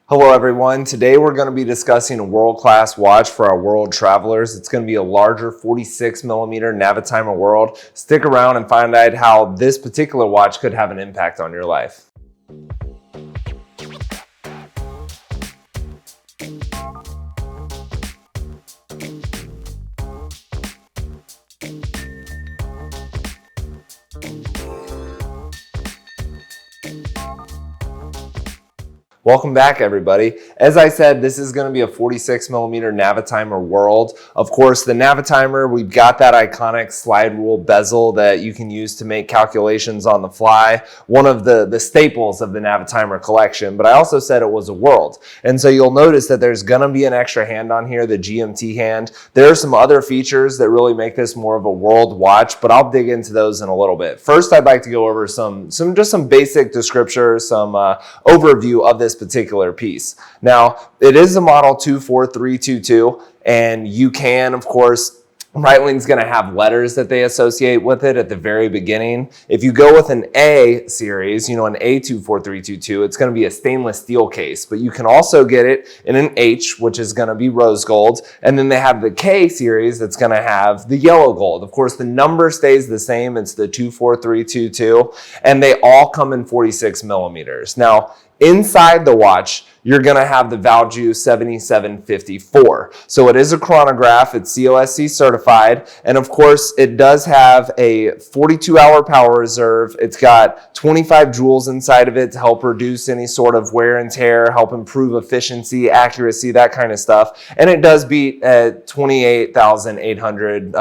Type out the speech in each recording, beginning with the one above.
Hello everyone, today we're going to be discussing a world-class watch for our world travelers. It's going to be a larger 46mm Navitimer World. Stick around and find out how this particular watch could have an impact on your life. Welcome back everybody. As I said, this is going to be a 46mm Navitimer World. Of course, the Navitimer, we've got that iconic slide rule bezel that you can use to make calculations on the fly. One of the staples of the Navitimer collection, but I also said it was a world. And so you'll notice that there's going to be an extra hand on here, the GMT hand. There are some other features that really make this more of a world watch, but I'll dig into those in a little bit. First, I'd like to go over just some basic descriptors, some overview of this particular piece. Now, it is a model 24322, and you can, of course, Breitling's going to have letters that they associate with it at the very beginning. If you go with an A series, an A24322, it's going to be a stainless steel case, but you can also get it in an H, which is going to be rose gold, and then they have the K series that's going to have the yellow gold. Of course, the number stays the same. It's the 24322, and they all come in 46mm. Now, inside the watch, you're going to have the value 7754. So it is a chronograph, it's COSC certified, and of course it does have a 42-hour power reserve. It's got 25 joules inside of it to help reduce any sort of wear and tear, help improve efficiency, accuracy, that kind of stuff. And it does beat at 28,800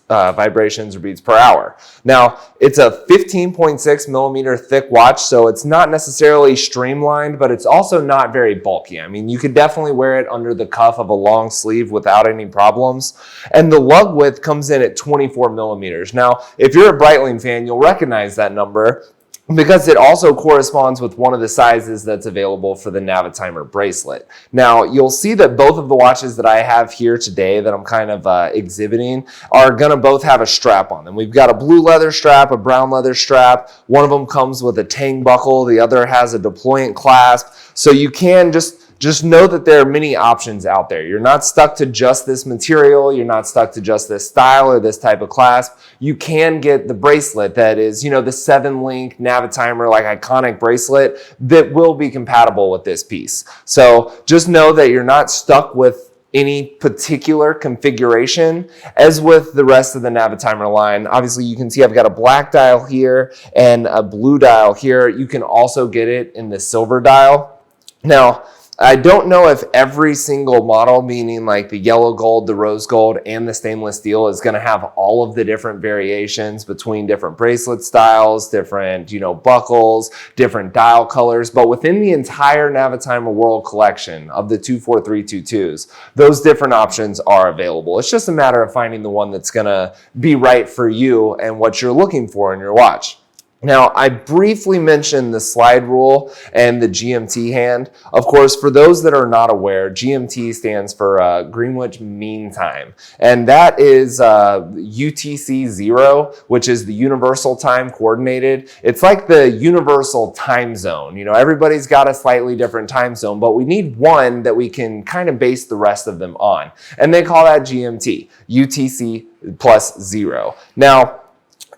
vibrations or beats per hour. Now, it's a 15.6mm thick watch, so it's not necessarily streamlined, but it's also not very bulky. I mean, you could definitely wear it under the cuff of a long sleeve without any problems. And the lug width comes in at 24mm. Now, if you're a Breitling fan, you'll recognize that number, because it also corresponds with one of the sizes that's available for the Navitimer bracelet. Now, you'll see that both of the watches that I have here today that I'm kind of exhibiting are going to both have a strap on them. We've got a blue leather strap, a brown leather strap. One of them comes with a tang buckle. The other has a deployant clasp. So you can just know that there are many options out there. You're not stuck to just this material. You're not stuck to just this style or this type of clasp. You can get the bracelet that is, the 7-link Navitimer, like iconic bracelet that will be compatible with this piece. So just know that you're not stuck with any particular configuration. As with the rest of the Navitimer line, obviously you can see I've got a black dial here and a blue dial here. You can also get it in the silver dial. Now, I don't know if every single model, meaning like the yellow gold, the rose gold, and the stainless steel, is going to have all of the different variations between different bracelet styles, different, buckles, different dial colors. But within the entire Navitimer World collection of the 24322s, those different options are available. It's just a matter of finding the one that's going to be right for you and what you're looking for in your watch. Now, I briefly mentioned the slide rule and the GMT hand. Of course, for those that are not aware, GMT stands for Greenwich Mean Time. And that is UTC 0, which is the Universal Time Coordinated. It's like the universal time zone. Everybody's got a slightly different time zone, but we need one that we can kind of base the rest of them on. And they call that GMT, UTC plus 0. Now,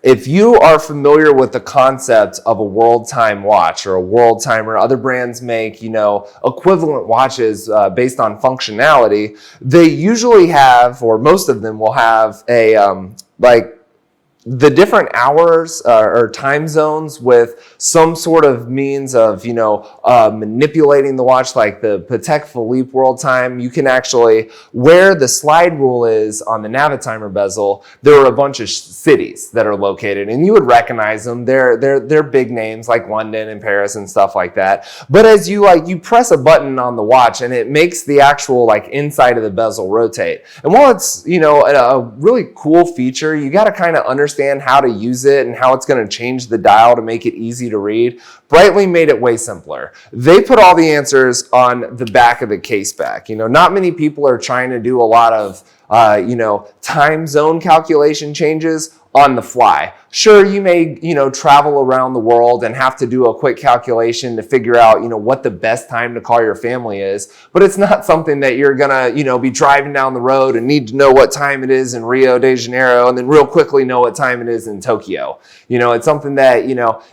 if you are familiar with the concept of a world time watch or a world timer, other brands make, equivalent watches based on functionality. They usually have, or most of them will have a, the different hours or time zones with some sort of means of, manipulating the watch, like the Patek Philippe world time. You can actually, where the slide rule is on the Navitimer bezel, there are a bunch of cities that are located, and you would recognize them. They're big names like London and Paris and stuff like that. But as you press a button on the watch and it makes the actual inside of the bezel rotate. And while it's, a really cool feature, you got to kind of understand how to use it and how it's going to change the dial to make it easy to read. Breitling made it way simpler. They put all the answers on the back of the case back. Not many people are trying to do a lot of time zone calculation changes on the fly. Sure, you may, travel around the world and have to do a quick calculation to figure out, what the best time to call your family is, but it's not something that you're gonna, be driving down the road and need to know what time it is in Rio de Janeiro and then real quickly know what time it is in Tokyo. It's something that,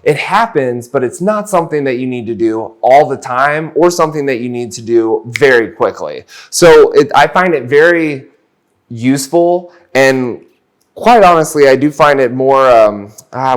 it happens, but it's not something that you need to do all the time or something that you need to do very quickly. So I find it very useful, and quite honestly, I do find it more,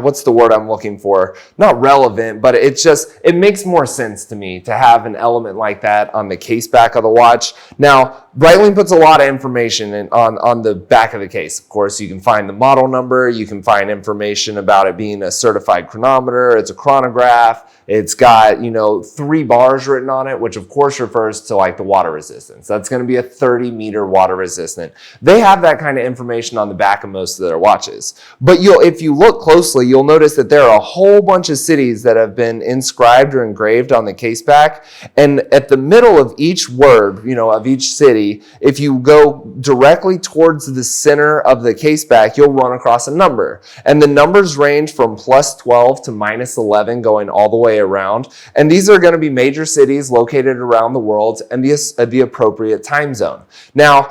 what's the word I'm looking for? Not relevant, but it makes more sense to me to have an element like that on the case back of the watch. Now, Breitling puts a lot of information on the back of the case. Of course, you can find the model number, you can find information about it being a certified chronometer, it's a chronograph, it's got, 3 bars written on it, which of course refers to like the water resistance. That's going to be a 30-meter water resistant. They have that kind of information on the back of most of their watches. But if you look closely, you'll notice that there are a whole bunch of cities that have been inscribed or engraved on the case back. And at the middle of each word, of each city, if you go directly towards the center of the case back, you'll run across a number. And the numbers range from +12 to -11, going all the way around. And these are going to be major cities located around the world and the appropriate time zone. Now,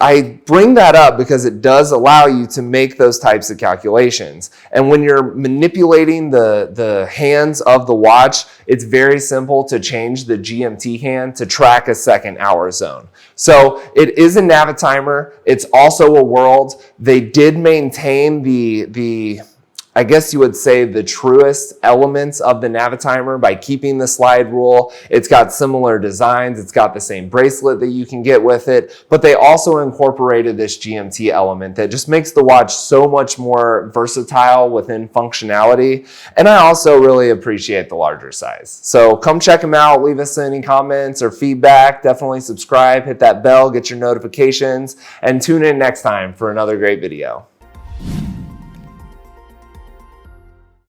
I bring that up because it does allow you to make those types of calculations. And when you're manipulating the hands of the watch, it's very simple to change the GMT hand to track a second hour zone. So it is a Navitimer. It's also a World. They did maintain the I guess you would say the truest elements of the Navitimer by keeping the slide rule. It's got similar designs. It's got the same bracelet that you can get with it, but they also incorporated this GMT element that just makes the watch so much more versatile within functionality. And I also really appreciate the larger size. So come check them out. Leave us any comments or feedback. Definitely subscribe, hit that bell, get your notifications, and tune in next time for another great video.